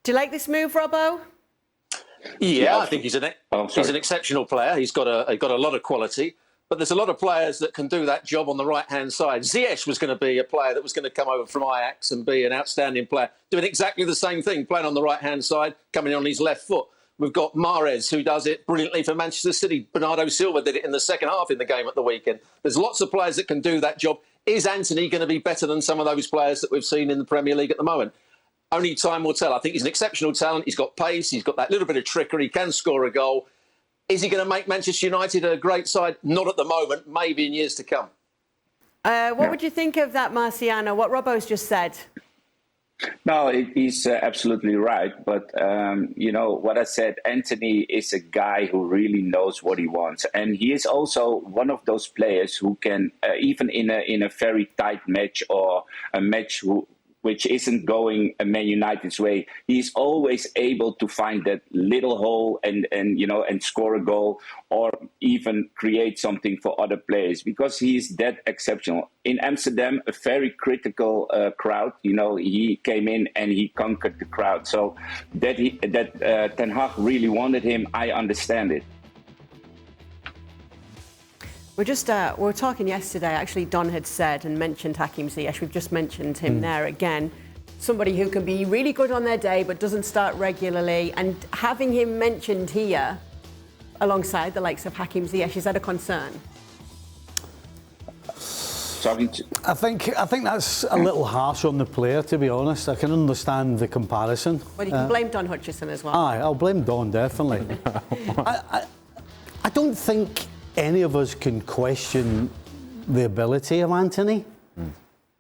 Do you like this move, Robbo? Yeah, I think he's an exceptional player. He's got a lot of quality. But there's a lot of players that can do that job on the right-hand side. Ziyech was going to be a player that was going to come over from Ajax and be an outstanding player, doing exactly the same thing, playing on the right-hand side, coming on his left foot. We've got Mahrez, who does it brilliantly for Manchester City. Bernardo Silva did it in the second half in the game at the weekend. There's lots of players that can do that job. Is Antony going to be better than some of those players that we've seen in the Premier League at the moment? Only time will tell. I think he's an exceptional talent. He's got pace. He's got that little bit of trickery. He can score a goal. Is he going to make Manchester United a great side? Not at the moment, maybe in years to come. What would you think of that, Marciano, what Robbo's just said? No, he's absolutely right. But, what I said, Antony is a guy who really knows what he wants. And he is also one of those players who can, even in a very tight match or a match which isn't going Man United's way, he's always able to find that little hole and score a goal or even create something for other players because he's that exceptional. In Amsterdam, a very critical crowd. He came in and he conquered the crowd. So that Ten Hag really wanted him, I understand it. We were talking yesterday, actually Don had said and mentioned Hakim Ziyech, we've just mentioned him there again, somebody who can be really good on their day but doesn't start regularly, and having him mentioned here alongside the likes of Hakim Ziyech, is that a concern? I think that's a little harsh on the player, to be honest. I can understand the comparison. Well, you can blame Don Hutchison as well. Aye, I'll blame Don, definitely. I don't think any of us can question the ability of Antony.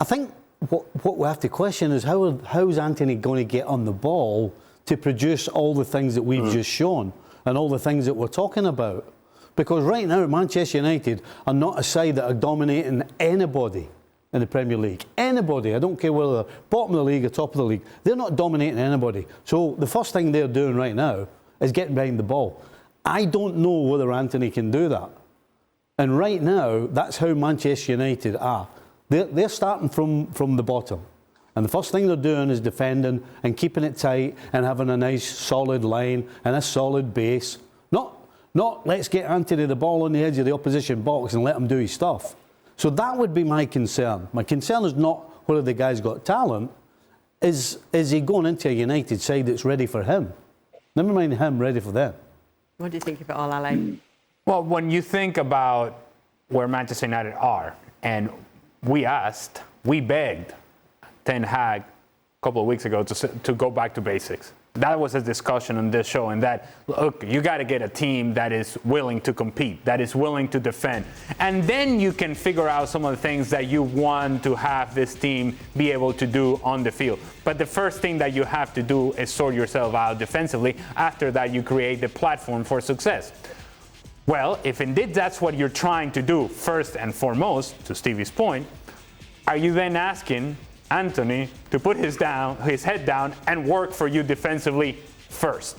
I think what we have to question is how's Antony going to get on the ball to produce all the things that we've just shown and all the things that we're talking about. Because right now, Manchester United are not a side that are dominating anybody in the Premier League. Anybody. I don't care whether they're bottom of the league or top of the league. They're not dominating anybody. So the first thing they're doing right now is getting behind the ball. I don't know whether Antony can do that. And right now, that's how Manchester United are. They're starting from the bottom. And the first thing they're doing is defending and keeping it tight and having a nice solid line and a solid base. Not let's get Antony the ball on the edge of the opposition box and let him do his stuff. So that would be my concern. My concern is not whether the guy's got talent. Is he going into a United side that's ready for him? Never mind him, ready for them. What do you think of it all, Ale? Well, when you think about where Manchester United are, and we begged Ten Hag a couple of weeks ago to go back to basics. That was a discussion on this show, and that, look, you got to get a team that is willing to compete, that is willing to defend. And then you can figure out some of the things that you want to have this team be able to do on the field. But the first thing that you have to do is sort yourself out defensively. After that, you create the platform for success. Well, if indeed that's what you're trying to do first and foremost, to Stevie's point, are you then asking Antony to put his head down and work for you defensively first?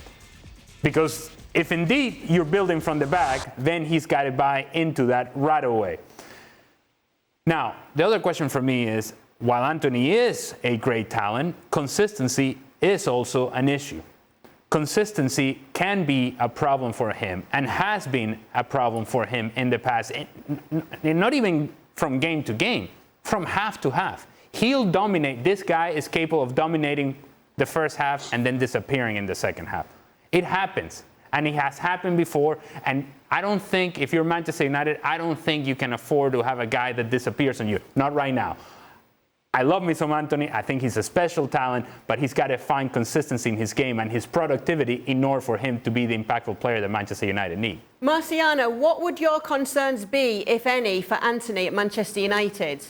Because if indeed you're building from the back, then he's got to buy into that right away. Now, the other question for me is, while Antony is a great talent, consistency is also an issue. Consistency can be a problem for him and has been a problem for him in the past, not even from game to game, from half to half. He'll dominate. This guy is capable of dominating the first half and then disappearing in the second half. It happens, and it has happened before. And I don't think, if you're Manchester United, I don't think you can afford to have a guy that disappears on you. Not right now. I love me some Antony. I think he's a special talent, but he's got to find consistency in his game and his productivity in order for him to be the impactful player that Manchester United need. Marciano, what would your concerns be, if any, for Antony at Manchester United?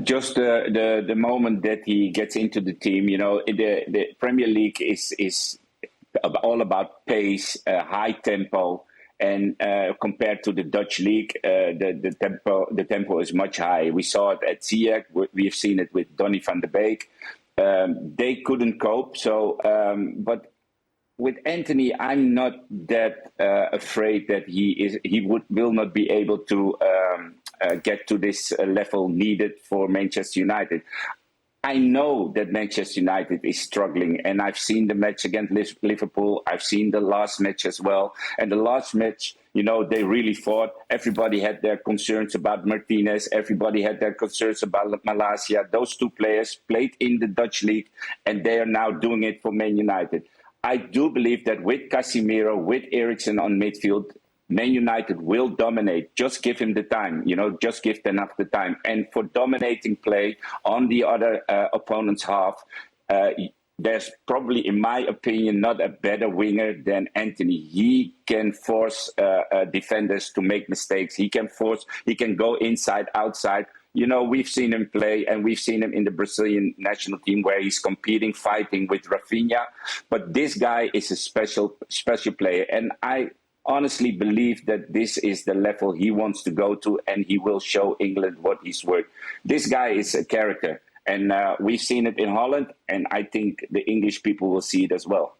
Just the moment that he gets into the team, the Premier League is all about pace, high tempo, and compared to the Dutch league, the tempo is much higher. We saw it at Ziyech. We've seen it with Donny van de Beek. They couldn't cope. So, but with Antony, I'm not that afraid that he will not be able to get to this level needed for Manchester United. I know that Manchester United is struggling, and I've seen the match against Liverpool. I've seen the last match as well. And the last match, they really fought. Everybody had their concerns about Martinez. Everybody had their concerns about Malaysia. Those two players played in the Dutch league, and they are now doing it for Man United. I do believe that with Casemiro, with Eriksen on midfield, Man United will dominate. Just give him the time, just give Ten Hag the time. And for dominating play on the other opponent's half, there's probably, in my opinion, not a better winger than Antony. He can force defenders to make mistakes. He can go inside, outside. We've seen him play, and we've seen him in the Brazilian national team where he's competing, fighting with Rafinha. But this guy is a special player. And I honestly believe that this is the level he wants to go to, and he will show England what he's worth. This guy is a character, and we've seen it in Holland, and I think the English people will see it as well.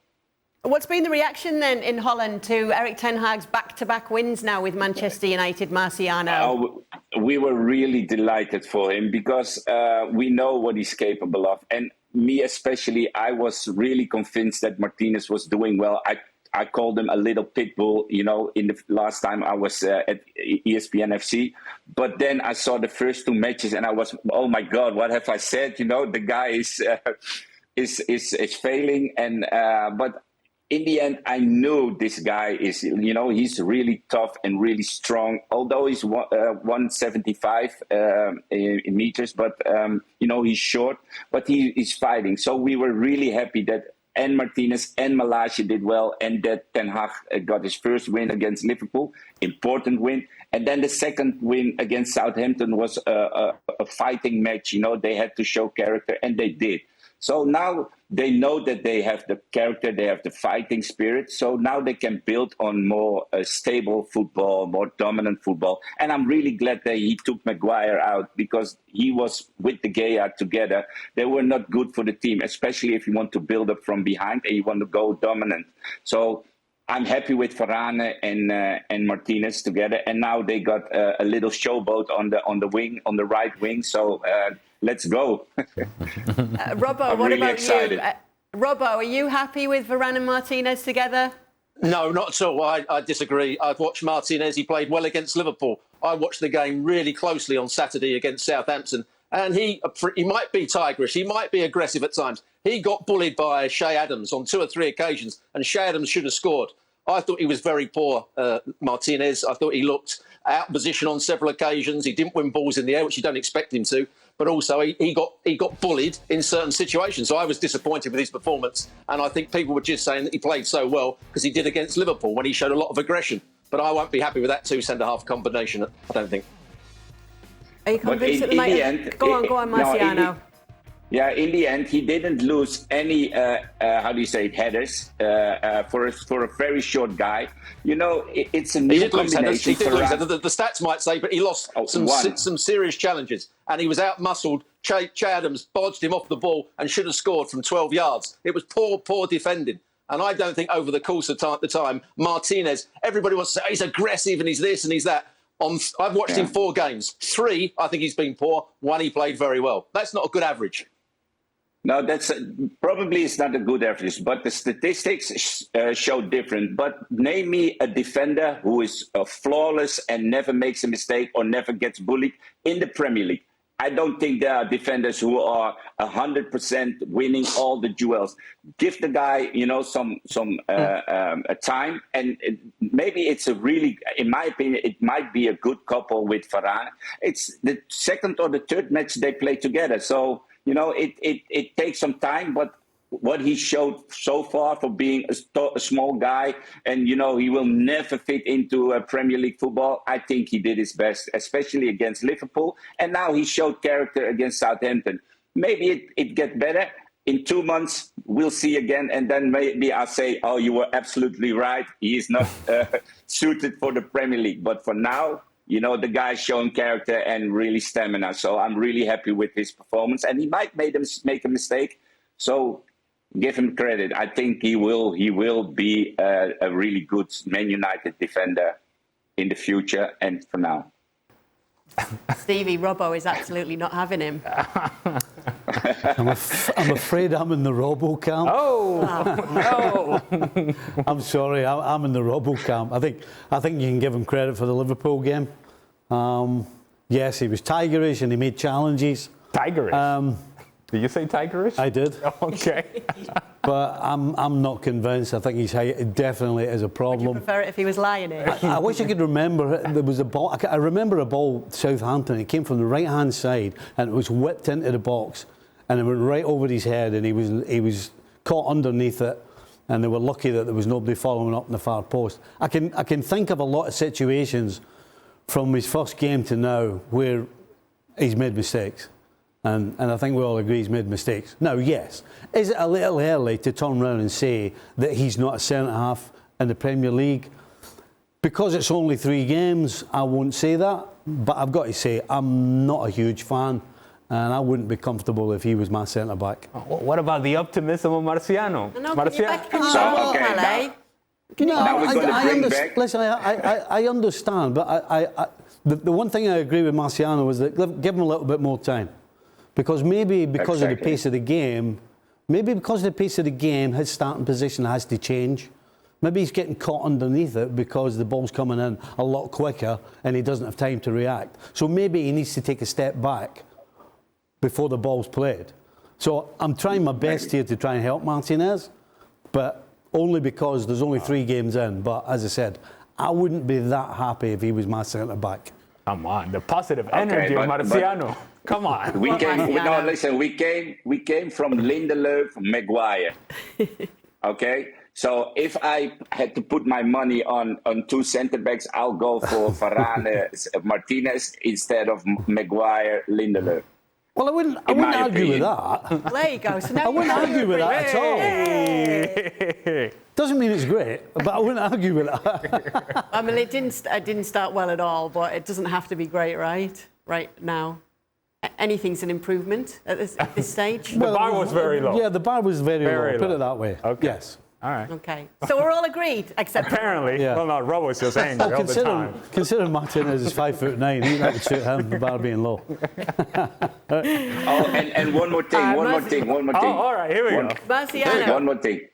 What's been the reaction then in Holland to Erik ten Hag's back-to-back wins now with Manchester United, Marciano? We were really delighted for him because we know what he's capable of. And me especially, I was really convinced that Martinez was doing well. I called him a little pit bull, in the last time I was at ESPN FC. But then I saw the first two matches and I was, oh my God, what have I said? The guy is failing. And but in the end, I knew this guy is, he's really tough and really strong. Although he's 175 in meters, but he's short. But he's fighting. So we were really happy that and Martinez and Malaysia did well, and that Ten Hag got his first win against Liverpool, important win. And then the second win against Southampton was a fighting match. They had to show character, and they did. So now they know that they have the character, they have the fighting spirit. So now they can build on more stable football, more dominant football. And I'm really glad that he took Maguire out because he was with De Gea together. They were not good for the team, especially if you want to build up from behind and you want to go dominant. So I'm happy with Varane and Martinez together. And now they got a little showboat on the wing, on the right wing. So let's go. Robbo, what really about excited. you? Robbo, are you happy with Varane and Martinez together? No, not at all. I disagree. I've watched Martinez. He played well against Liverpool. I watched the game really closely on Saturday against Southampton. And he might be tigerish. He might be aggressive at times. He got bullied by Shea Adams on 2 or 3 occasions, and Shea Adams should have scored. I thought he was very poor, Martinez. I thought he looked out of position on several occasions. He didn't win balls in the air, which you don't expect him to. But also, he got bullied in certain situations. So I was disappointed with his performance. And I think people were just saying that he played so well because he did against Liverpool when he showed a lot of aggression. But I won't be happy with that 2 centre-half combination, I don't think. Are you convinced that the end? Go on, Marciano. In the end, he didn't lose any, headers for a very short guy. It's a new combination. He did lose headers. The stats might say, but he lost some serious challenges. And he was out-muscled. Che Adams bodged him off the ball and should have scored from 12 yards. It was poor defending. And I don't think over the course of the time, Martinez, everybody wants to say he's aggressive and he's this and he's that. I've watched him 4 games. 3, I think he's been poor. 1, he played very well. That's not a good average. No, that's probably it's not a good average, but the statistics show different. But name me a defender who is flawless and never makes a mistake or never gets bullied in the Premier League. I don't think there are defenders who are 100% winning all the duels. Give the guy, some time, and maybe it's a really, in my opinion, it might be a good couple with Varane. It's the second or the third match they play together, so it takes some time, but what he showed so far for being a small guy and, he will never fit into Premier League football. I think he did his best, especially against Liverpool. And now he showed character against Southampton. Maybe it gets better. In 2 months, we'll see again. And then maybe I'll say, oh, you were absolutely right. He is not suited for the Premier League. But for now, the guy's showing character and really stamina. So I'm really happy with his performance. And he might make a mistake. So give him credit. I think he will be a really good Man United defender in the future and for now. Stevie, Robbo is absolutely not having him. I'm afraid I'm in the Robo camp. Oh, no. I'm sorry, I'm in the Robo camp. I think you can give him credit for the Liverpool game. Yes, he was tigerish and he made challenges. Tigerish? Did you say tigerish? I did. Okay. But I'm not convinced. I think his height definitely is a problem. Would you prefer it if he was lionish? I wish I could remember. There was a ball. I remember a ball, Southampton. It came from the right-hand side and it was whipped into the box, and it went right over his head, and he was caught underneath it. And they were lucky that there was nobody following up in the far post. I can think of a lot of situations from his first game to now where he's made mistakes. And I think we all agree he's made mistakes. Now, yes, is it a little early to turn around and say that he's not a centre-half in the Premier League? Because it's only 3 games, I won't say that. But I've got to say, I'm not a huge fan, and I wouldn't be comfortable if he was my centre-back. What about the optimism of Marciano? No, Listen, I understand, but the one thing I agree with Marciano was that give him a little bit more time. Because maybe because of the pace of the game, his starting position has to change. Maybe he's getting caught underneath it because the ball's coming in a lot quicker and he doesn't have time to react. So maybe he needs to take a step back before the ball's played. So I'm trying my best here to try and help Martinez, but only because there's only 3 games in. But as I said, I wouldn't be that happy if he was my centre-back. Come on, the positive energy of Marciano. Come on. We came from Lindelöf, Maguire. Okay? So if I had to put my money on 2 centre-backs, I'll go for Varane, Martinez instead of Maguire, Lindelöf. Well, I wouldn't argue with that. There you go. So now I wouldn't argue with that at all. Doesn't mean it's great, but I wouldn't argue with that. I mean, it didn't start well at all, but it doesn't have to be great, right? Right now. Anything's an improvement at this stage? The bar was very low. Yeah, the bar was very low. Put it that way. Okay. Yes. All right. Okay. So we're all agreed, except... Apparently. Yeah. Well, no, Rob was just angry all the time. Considering Martinez is 5'9", he might shoot him, the bar being low. And one more thing. Oh, all right, here we go. Marciano. One more thing.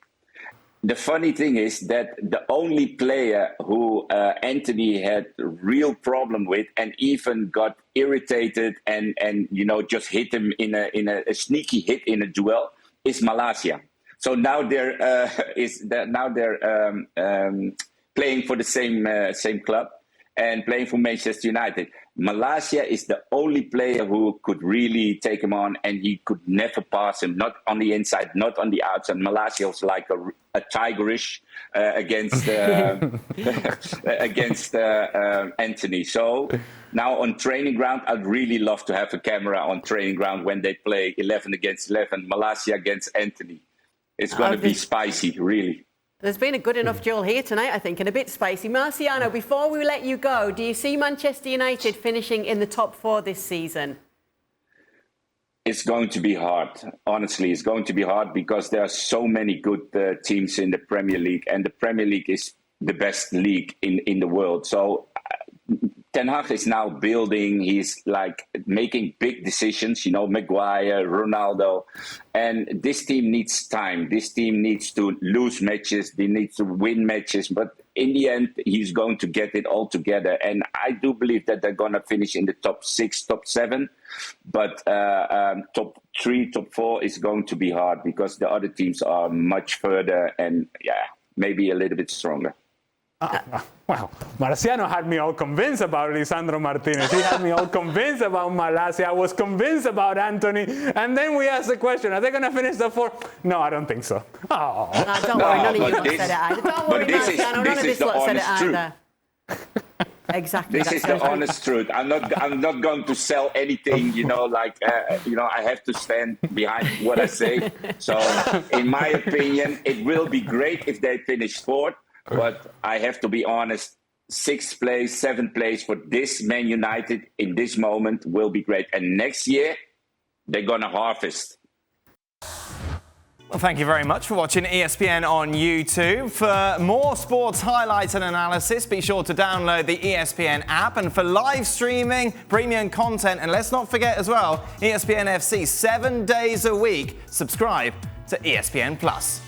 The funny thing is that the only player who Antony had a real problem with and even got irritated and just hit him in a sneaky hit in a duel is Malaysia. So now they're playing for the same club and playing for Manchester United. Malaysia is the only player who could really take him on, and he could never pass him, not on the inside, not on the outside. Malaysia was like a tigerish against Antony. So now on training ground, I'd really love to have a camera on training ground when they play 11 against 11, Malaysia against Antony. It's going to be spicy, really. There's been a good enough duel here tonight, I think, and a bit spicy. Marciano, before we let you go, do you see Manchester United finishing in the top 4 this season? It's going to be hard. Honestly, it's going to be hard because there are so many good teams in the Premier League, and the Premier League is the best league in the world. So Ten Hag is now building. He's like making big decisions, Maguire, Ronaldo. And this team needs time. This team needs to lose matches. They need to win matches. But in the end, he's going to get it all together. And I do believe that they're going to finish in the top 6, top 7. But top 3, top 4 is going to be hard because the other teams are much further and, maybe a little bit stronger. Wow, Marciano had me all convinced about Lisandro Martinez. He had me all convinced about Malaysia. I was convinced about Antony. And then we asked the question, are they going to finish the 4? No, I don't think so. Oh. Don't worry, none of you lot said it either. Don't worry, Marciano, none of this lot said it either. Exactly. This is the honest truth. I'm not going to sell anything, I have to stand behind what I say. So, in my opinion, it will be great if they finish 4th. But I have to be honest, 6th place, 7th place for this Man United in this moment will be great. And next year, they're going to harvest. Well, thank you very much for watching ESPN on YouTube. For more sports highlights and analysis, be sure to download the ESPN app. And for live streaming, premium content, and let's not forget as well, ESPN FC 7 days a week. Subscribe to ESPN Plus.